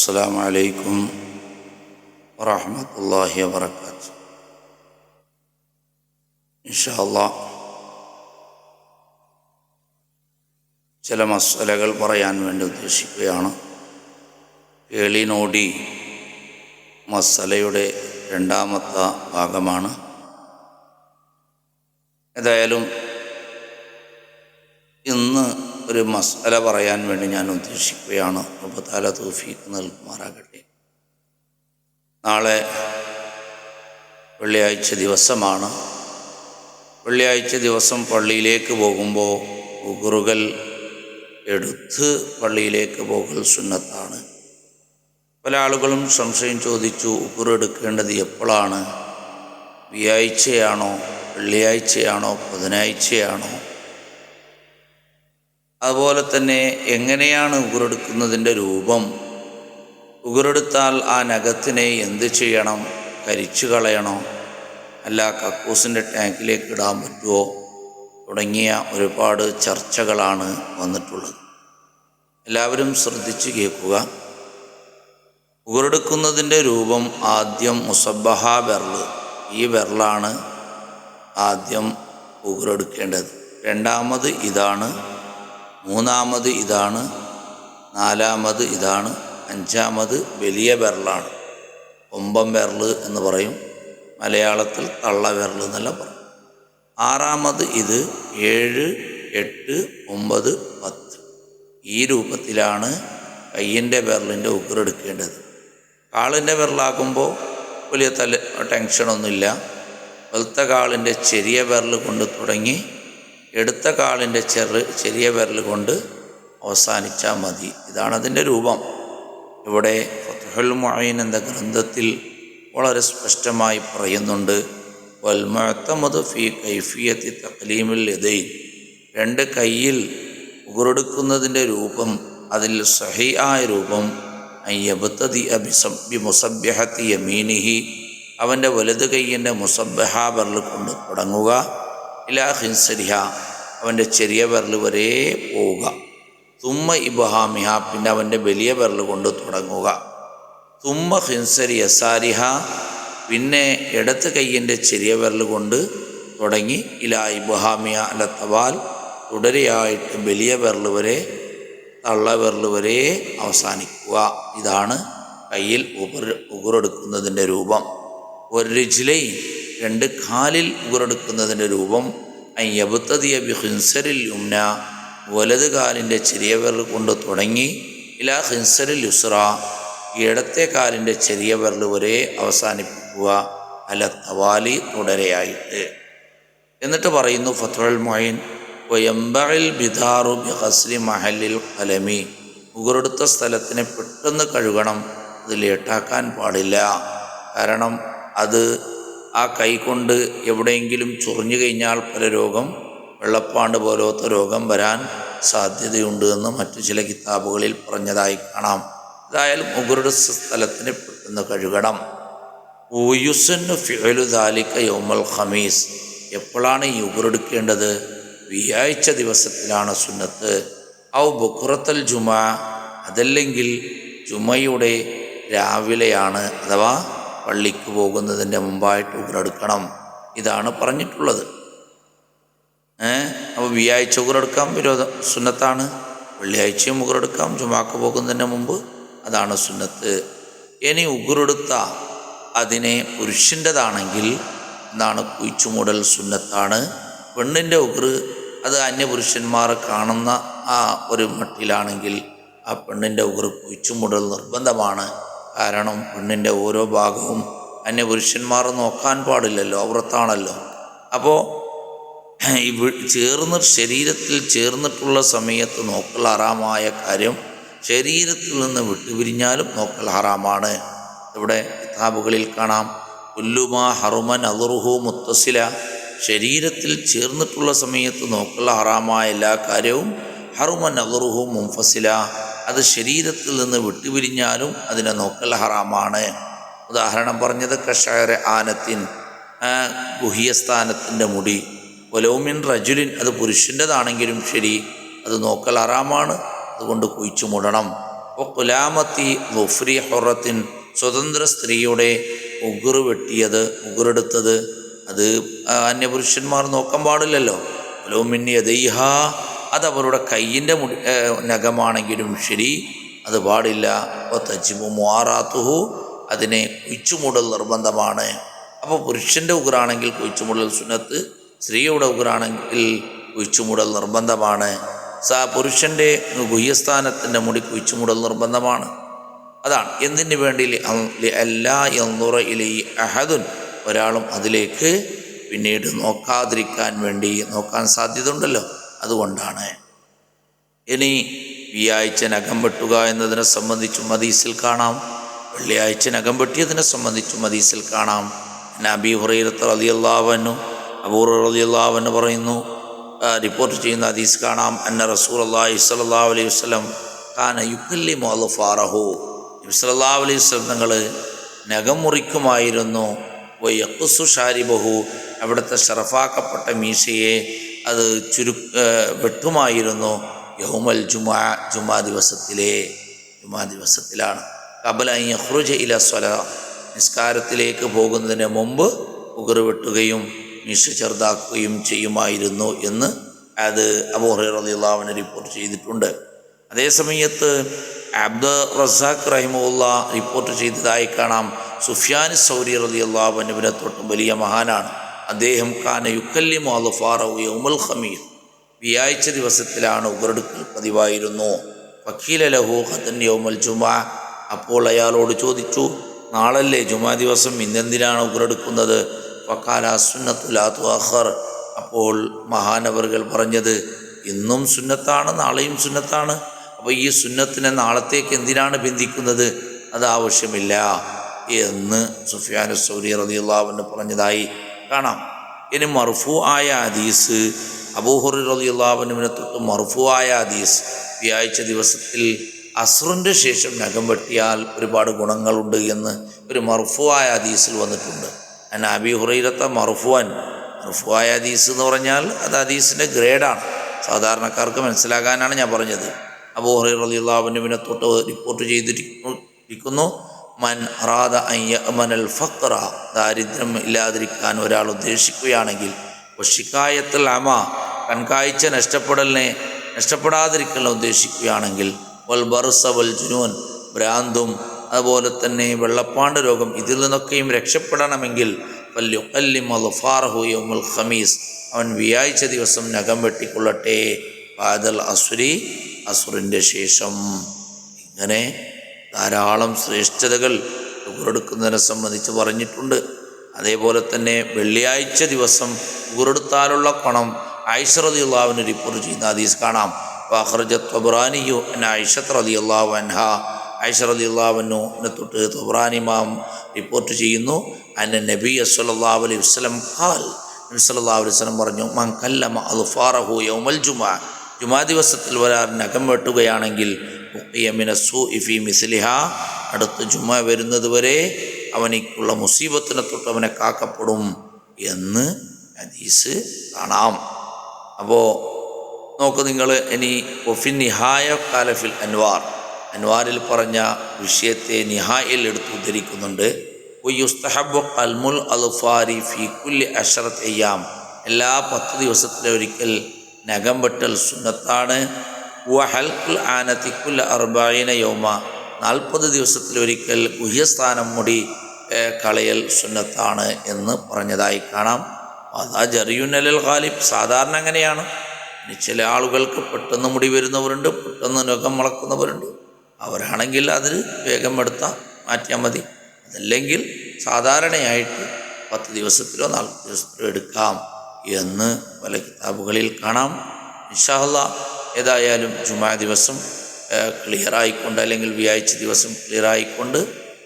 അസ്സലാമു അലൈക്കും വറഹ്മത്തുള്ളാഹി വബറകാതുഹു. ഇൻഷാ അല്ലാഹ് ചില മസ്അലകൾ പറയാൻ വേണ്ടി ഉദ്ദേശിക്കുകയാണ്. കേളിനോടി മസ്അലയുടെ രണ്ടാമത്തെ ഭാഗമാണ്. ഏതായാലും ഇന്ന് ഒരു മസ്അല പറയാൻ വേണ്ടി ഞാൻ ഉദ്ദേശിക്കുകയാണ്. റബ്ബ് തആല തൗഫീഖ് നൽകുമാറാകട്ടെ. നാളെ വെള്ളിയാഴ്ച ദിവസമാണ്. വെള്ളിയാഴ്ച ദിവസം പള്ളിയിലേക്ക് പോകുമ്പോൾ ഉഗറുകൾ എടുത്ത് പള്ളിയിലേക്ക് പോകൽ സുന്നത്താണ്. പല ആളുകളും സംശയം ചോദിച്ചു, ഉഗർ എടുക്കേണ്ടത് എപ്പോഴാണ്? വ്യാഴാഴ്ചയാണോ, വെള്ളിയാഴ്ചയാണോ, ബുധനാഴ്ചയാണോ? അതുപോലെ തന്നെ എങ്ങനെയാണ് ഉഗറെടുക്കുന്നതിൻ്റെ രൂപം? ഉഗറെടുത്താൽ ആ നഖത്തിനെ എന്ത് ചെയ്യണം? കരിച്ചു കളയണോ, അല്ല കക്കൂസിൻ്റെ ടാങ്കിലേക്ക് ഇടാൻ പറ്റുമോ? തുടങ്ങിയ ഒരുപാട് ചർച്ചകളാണ് വന്നിട്ടുള്ളത്. എല്ലാവരും ശ്രദ്ധിച്ച് കേൾക്കുക. ഉഗറെടുക്കുന്നതിൻ്റെ രൂപം ആദ്യം മുസബ്ബഹ വിരൽ, ഈ വിരലാണ് ആദ്യം ഉഗറെടുക്കേണ്ടത്. രണ്ടാമത് ഇതാണ്, മൂന്നാമത് ഇതാണ്, നാലാമത് ഇതാണ്, അഞ്ചാമത് വലിയ വിരലാണ്. കൊമ്പം വിരൽ എന്ന് പറയും, മലയാളത്തിൽ തള്ള വിരൽ എന്നെല്ലാം പറയും. ആറാമത് ഇത്, 7, 8, 9, 10 ഈ രൂപത്തിലാണ് കയ്യിൻ്റെ വിരലിൻ്റെ ഉഗറെടുക്കേണ്ടത്. കാളിൻ്റെ വിരലാകുമ്പോൾ വലിയ ടെൻഷനൊന്നുമില്ല. വലത്തെ കാളിൻ്റെ ചെറിയ വിരൽ കൊണ്ട് തുടങ്ങി എടുത്ത കാളിൻ്റെ ചെറിയ വിരൽ കൊണ്ട് അവസാനിച്ചാൽ മതി. ഇതാണ് അതിൻ്റെ രൂപം. ഇവിടെ ഫത്ഹുൽ മുഈൻ എന്ന ഗ്രന്ഥത്തിൽ വളരെ സ്പഷ്ടമായി പറയുന്നുണ്ട്, വൽ മുഅ്തമദു ഫീ കൈഫിയത്തി തഖ്ലീമിൽ യദൈൻ, രണ്ട് കയ്യിൽ ഉഗറെടുക്കുന്നതിൻ്റെ രൂപം, അതിൽ സഹീഹായ രൂപം, അയ്യബ്തദി ബി മുസബ്ബിഹത്തി യമീനിഹി, അവൻ്റെ വലത് കയ്യിൻ്റെ മുസബ്ബഹ വിരൽ കൊണ്ട് തുടങ്ങുക, ഇലാ ഖിൻസരിഹ, അവൻ്റെ ചെറിയ വിരൽ വരെ പോവുക, തുമ്മ ഇബ്ഹാമിഹ, പിന്നെ അവൻ്റെ വലിയ വിരൽ കൊണ്ട് തുടങ്ങുക, തുമ്മ ഖിൻസരി യസാരിഹ, പിന്നെ ഇടത്ത് കയ്യിൻ്റെ ചെറിയ വിരൽ കൊണ്ട് തുടങ്ങി ഇലാ ഇബ്ഹാമിഹ അല തവാൽ, തുടരെയായിട്ട് വലിയ വിരൽ വരെ തള്ള വിരൽ വരെ അവസാനിക്കുക. ഇതാണ് കയ്യിൽ ഉഗറെടുക്കുന്നതിൻ്റെ രൂപം. ഒരു റിജ്ലൈൻ, രണ്ട് കാലിൽ ഉഗറെടുക്കുന്നതിൻ്റെ രൂപം, അയ്യബ്തദിയ ബി ഖിൻസരിൽ യുംന, വലത് കാലിൻ്റെ ചെറിയ വിരൽ കൊണ്ട് തുടങ്ങി ഇലാ ഖിൻസരിൽ യുസ്ര, ഇടത്തെ കാലിൻ്റെ ചെറിയ വിരൽ വരെ അവസാനിപ്പിക്കുക, അല തവാലി, തുടരെയായിട്ട്. എന്നിട്ട് പറയുന്നു ഫത്ഹുൽ മുഈൻ, വയംബഇൽ ബിദാറു ബി ഖസ്രി മഹല്ലിൽ ഖലമി, ഉഗറെടുത്ത സ്ഥലത്തിനെ പെട്ടെന്ന് കഴുകണം, അത് ലേട്ടാക്കാൻ പാടില്ല. കാരണം അത് ആ കൈ കൊണ്ട് എവിടെയെങ്കിലും ചൊറിഞ്ഞു കഴിഞ്ഞാൽ പല രോഗം, വെള്ളപ്പാണ്ട് പോലത്തെ രോഗം വരാൻ സാധ്യതയുണ്ട് എന്ന് മറ്റു ചില കിതാബുകളിൽ പറഞ്ഞതായി കാണാം. ഏതായാലും ഉഗറെടുത്ത സ്ഥലത്തിന് പെട്ടെന്ന് കഴുകണം. ഉയുസന്നു ഫിഅലു ദാലിക യൗമൽ ഖമീസ്, എപ്പോഴാണ് ഈ ഉഗറെടുക്കേണ്ടത്? വ്യാഴാഴ്ച ദിവസത്തിലാണ് സുന്നത്ത്. ഔ ബുക്റത്തൽ ജുമാ, അതല്ലെങ്കിൽ ജുമയുടെ രാവിലെയാണ്, അഥവാ പള്ളിക്ക് പോകുന്നതിൻ്റെ മുമ്പായിട്ട് ഉഗറെടുക്കണം. ഇതാണ് പറഞ്ഞിട്ടുള്ളത്. അപ്പോൾ വ്യാഴാഴ്ച ഉഗറെടുക്കാം, സുന്നത്താണ്. വെള്ളിയാഴ്ചയും ഉഗറെടുക്കാം, ജുമാക്ക് പോകുന്നതിൻ്റെ മുമ്പ്, അതാണ് സുന്നത്ത്. ഇനി ഉഗറെടുത്ത അതിനെ പുരുഷൻ്റെതാണെങ്കിൽ എന്താണ്? കുഴിച്ചുമൂടൽ സുന്നത്താണ്. പെണ്ണിൻ്റെ ഉഗർ അത് അന്യപുരുഷന്മാർ കാണുന്ന ആ ഒരു മട്ടിലാണെങ്കിൽ ആ പെണ്ണിൻ്റെ ഉഗർ കുഴിച്ചുമൂടൽ നിർബന്ധമാണ്. കാരണം പെണ്ണിൻ്റെ ഓരോ ഭാഗവും അന്യപുരുഷന്മാർ നോക്കാൻ പാടില്ലല്ലോ, ഔറത്താണല്ലോ. അപ്പോൾ ശരീരത്തിൽ ചേർന്നിട്ടുള്ള സമയത്ത് നോക്കൽ ഹറാമായ കാര്യം ശരീരത്തിൽ നിന്ന് വിട്ടുപിരിഞ്ഞാലും നോക്കൽ ഹറാമാണ്. ഇവിടെ കിതാബുകളിൽ കാണാം, കുല്ലുമാ ഹറുമൻ അദുറുഹു മുത്തസില, ശരീരത്തിൽ ചേർന്നിട്ടുള്ള സമയത്ത് നോക്കൽ ഹറാമായ എല്ലാ കാര്യവും ഹറുമൻ അദുറുഹു മുൻഫസില, അത് ശരീരത്തിൽ നിന്ന് വിട്ടുപിരിഞ്ഞാലും അതിനെ നോക്കൽ ഹറാമാണ്. ഉദാഹരണം പറഞ്ഞത് കഷഅറ ആനത്തിൻ, ഗുഹ്യസ്ഥാനത്തിൻ്റെ മുടി, വലൗമിൻ റജുലിൻ, അത് പുരുഷൻ്റെതാണെങ്കിലും ശരി അത് നോക്കൽ ഹറാമാണ്, അതുകൊണ്ട് കുഴിച്ചു മൂടണം. കുലാമത്തി ലുഫ്രി ഹുറത്തിൻ സ്വതന്ത്ര സ്ത്രീയുടെ ഉഗുറ് വെട്ടിയത് ഉഗുറെടുത്തത് അത് അന്യപുരുഷന്മാർ നോക്കാൻ പാടില്ലല്ലോ. ലോമിന്നി ദൈഹ അത് അവരുടെ കയ്യിൻ്റെ നഖമാണെങ്കിലും ശരി അത് പാടില്ല. തജിബു മുആറാത്തുഹു അതിനെ കുഴിച്ചുമൂടൽ നിർബന്ധമാണ്. അപ്പോൾ പുരുഷൻ്റെ ഉഗറാണെങ്കിൽ കുഴിച്ചുമൂടൽ സുന്നത്ത്, സ്ത്രീയുടെ ഉഗറാണെങ്കിൽ കുഴിച്ചുമൂടൽ നിർബന്ധമാണ്. പുരുഷൻ്റെ ഗുഹ്യസ്ഥാനത്തിൻ്റെ മുടി കുഴിച്ചുമൂടൽ നിർബന്ധമാണ്. അതാണ് എന്തിനു വേണ്ടി എല്ലാ യൻദുറ ഇലൈ അഹദുൻ ഒരാളും അതിലേക്ക് പിന്നീട് നോക്കാതിരിക്കാൻ വേണ്ടി, നോക്കാൻ സാധ്യത ഉണ്ടല്ലോ, അതുകൊണ്ടാണ്. ഇനി വ്യാഴ്ച നഖം വെട്ടുക എന്നതിനെ സംബന്ധിച്ചും ഹദീസിൽ കാണാം, വെള്ളിയാഴ്ച നഖം വെട്ടിയതിനെ സംബന്ധിച്ചും ഹദീസിൽ കാണാം. അബീ ഹുറൈറ റളിയല്ലാഹു അൻഹു അബൂ ഹുറൈറ റളിയല്ലാഹു അൻഹു പറയുന്നു, റിപ്പോർട്ട് ചെയ്യുന്ന ഹദീസ് കാണാം, അന്ന റസൂലുള്ളാഹി സ്വല്ലല്ലാഹു അലൈഹി വസല്ലം കാന യുകല്ലിമു അൾഫാറഹു നബി സല്ലല്ലാഹു അലൈഹി വസല്ലം തങ്ങൾ നഖം മുറിക്കുമായിരുന്നു. വയഖ്സു ഷാരിബഹു അവിടുത്തെ ഷറഫാക്കപ്പെട്ട മീശയെ അത് വെട്ടുമായിരുന്നു. യൗമൽ ജുമാ ജുമാ ദിവസത്തിലാണ്. ഖബല അൻ യഖ്റുജ ഇല സ്വലാ നിസ്കാരത്തിലേക്ക് പോകുന്നതിന് മുമ്പ് ഉഗർ വെട്ടുകയും മീശ ചെറുതാക്കുകയും ചെയ്യുമായിരുന്നു എന്ന് അത് അബൂ ഹുറൈറ റളിയല്ലാഹു അൻഹു റിപ്പോർട്ട് ചെയ്തിട്ടുണ്ട്. അതേസമയത്ത് അബ്ദുർ റസാഖ് റഹിമഹുല്ലാ റിപ്പോർട്ട് ചെയ്തതായി കാണാം, സുഫ്യാൻ സൗരി റളിയല്ലാഹു അൻഹുവിനെ തൊട്ടും വലിയ മഹാനാണ് അദ്ദേഹം, കാന യുക്കല്ലിമു അൾഫാറഹു യൗമുൽ ഖമീസ് വ്യാഴ്ച ദിവസത്തിലാണ് ഉഗറെടുക്കൽ പതിവായിരുന്നു. വക്കീല ലഹു ഖദൻ യൗമുൽ ജുമാ അപ്പോൾ അയാളോട് ചോദിച്ചു, നാളല്ലേ ജുമാ ദിവസം, ഇന്നെന്തിനാണ് ഉഗറെടുക്കുന്നത്? ഫഖാല സുന്നത്തു ലാ തുഅഖർ അപ്പോൾ മഹാനവറുകൾ പറഞ്ഞത്, ഇന്നും സുന്നത്താണ് നാളെയും സുന്നത്താണ്, അപ്പോൾ ഈ സുന്നത്തിനെ നാളത്തേക്ക് എന്തിനാണ് ബന്ധിക്കുന്നത്? അത് ആവശ്യമില്ല എന്ന് സുഫ്യാൻ സൗരി റളിയല്ലാഹു അൻഹു പറഞ്ഞതായി കാണാം. ഇനി മർഫൂ ആയ ഹദീസ്, അബൂ ഹുറൈറ റളിയല്ലാഹു അൻഹുവിനെ തൊട്ട് മർഫൂ ആയ ഹദീസ്, വ്യാഴ്ച ദിവസത്തിൽ അസ്റിൻ്റെ ശേഷം നഖം വെട്ടിയാൽ ഒരുപാട് ഗുണങ്ങളുണ്ട് എന്ന് ഒരു മർഫൂ ആയ ഹദീസിൽ വന്നിട്ടുണ്ട്. അൻ അബീ ഹുറൈറത്ത മർഫൂഅൻ മർഫൂആയ ഹദീസ് എന്ന് പറഞ്ഞാൽ അത് ഹദീസിൻ്റെ ഗ്രേഡാണ്, സാധാരണക്കാർക്ക് മനസ്സിലാകാനാണ് ഞാൻ പറഞ്ഞത്. അബൂ ഹുറൈറ റളിയല്ലാഹു അൻഹുവിനെ തൊട്ട് റിപ്പോർട്ട് ചെയ്തിരിക്കുന്നു, മൻ അറാദ അൻ യഅ്മനൽ ഫഖ്റ ദാരിദ്ര്യം ഇല്ലാതിരിക്കാൻ ഒരാൾ ഉദ്ദേശിക്കുകയാണെങ്കിൽ, വശിക്കായത്തുൽ അമ കൺകാഴ്ച നഷ്ടപ്പെടാതിരിക്കാൻ ഉദ്ദേശിക്കുകയാണെങ്കിൽ, വൽ ബർസ വൽ ജുനൂൻ ഭ്രാന്തും അതുപോലെ തന്നെ വെള്ളപ്പാണ്ട് രോഗം ഇതിൽ നിന്നൊക്കെയും രക്ഷപ്പെടണമെങ്കിൽ ഫല്യുഖല്ലിം അൾഫാറഹു യൗമുൽ ഖമീസ് അവൻ വ്യാഴ്ച ദിവസം നഖം വെട്ടിക്കൊള്ളട്ടെ, ബാദൽ അസ്രി അസ്റിൻ്റെ ശേഷം. ഇങ്ങനെ ധാരാളം ശ്രേഷ്ഠതകൾ ഉഗറെടുക്കുന്നതിനെ സംബന്ധിച്ച് പറഞ്ഞിട്ടുണ്ട്. അതേപോലെ തന്നെ വെള്ളിയാഴ്ച ദിവസം ഉഗറെടുത്താലുള്ള പണം ആയിഷ റളിയല്ലാഹു അൻഹ റിപ്പോർട്ട് ചെയ്യുന്ന ഹദീസ് കാണാം. വഖറജത് തബ്റാനിയു അൻ ആയിഷ റളിയല്ലാഹു അൻഹാ ആയിഷ റളിയല്ലാഹു അൻഹയെ തൊട്ട് തബ്റാനി ഇമാം റിപ്പോർട്ട് ചെയ്യുന്നു, അന്ന നബിയ സല്ലല്ലാഹു അലൈഹി വസല്ലം ഖാൽ നബി സല്ലല്ലാഹു അലൈഹി വസല്ലം പറഞ്ഞു, മൻ കല്ലമ അൾഫാറഹു യൗമൽ ജുമാ ജുമാ ദിവസത്തിൽ ഒരാൾ നഖം വെട്ടുകയാണെങ്കിൽ ഉഖിയ മിന സൂഇ ഫീ മിസ്ലിഹാ അടുത്ത ജുമാ വരുന്നത് വരെ അവനിക്കുള്ള മുസീബത്തിനെ തൊട്ട് അവനെ കാക്കപ്പെടും എന്ന് ഹദീസ് കാണാം. അപ്പോൾ നോക്ക് നിങ്ങൾ. ഇനി ഒഫിൻ നിഹായ കാലഫിൽ അൻവാറിൽ പറഞ്ഞ വിഷയത്തെ നിഹായിൽ എടുത്ത് ഉദ്ധരിക്കുന്നുണ്ട്. യുസ്തഹബ്ബു ഖൽമുൽ അൾഫാരി ഫീ കുല്ലി അശറത്ത് അയ്യാം എല്ലാ 10 ദിവസത്തിലൊരിക്കൽ നഖം വെട്ടൽ സുന്നത്താണ്. വഹൽഖുൽ ആനതി കുല്ല 40 യൗമ 40 ദിവസത്തിലൊരിക്കൽ ഗുഹ്യസ്ഥാനം മുടി കളയൽ സുന്നത്താണ് എന്ന് പറഞ്ഞതായി കാണാം. അതാ ജറിയുനൽ ഖാലിബ് സാധാരണ അങ്ങനെയാണ്. ഇനി ചില ആളുകൾക്ക് പെട്ടെന്ന് മുടി വരുന്നവരുണ്ട്, പെട്ടെന്ന് നഖം മുളക്കുന്നവരുണ്ട്. അവരാണെങ്കിൽ അതിൽ വേഗം മാറ്റിയാൽ മതി. അതല്ലെങ്കിൽ സാധാരണയായിട്ട് 10 ദിവസത്തിലോ 40 ദിവസത്തിലോ എടുക്കാം എന്ന് പല കിതാബുകളിൽ കാണാം. ഇൻഷാ അല്ലാഹ് ഏതായാലും ജുമാ ദിവസം ക്ലിയറായിക്കൊണ്ട് അല്ലെങ്കിൽ വ്യാഴ്ച ദിവസം ക്ലിയറായിക്കൊണ്ട്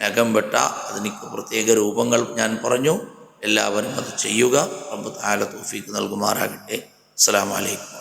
നഖം വെട്ട അതിനൊക്കെ പ്രത്യേക രൂപങ്ങൾ ഞാൻ പറഞ്ഞു. എല്ലാവരും അത് ചെയ്യുക. റബ്ബ് തആല തൗഫീഖ് നൽകുമാറാകട്ടെ. അസ്സലാമു അലൈക്കും.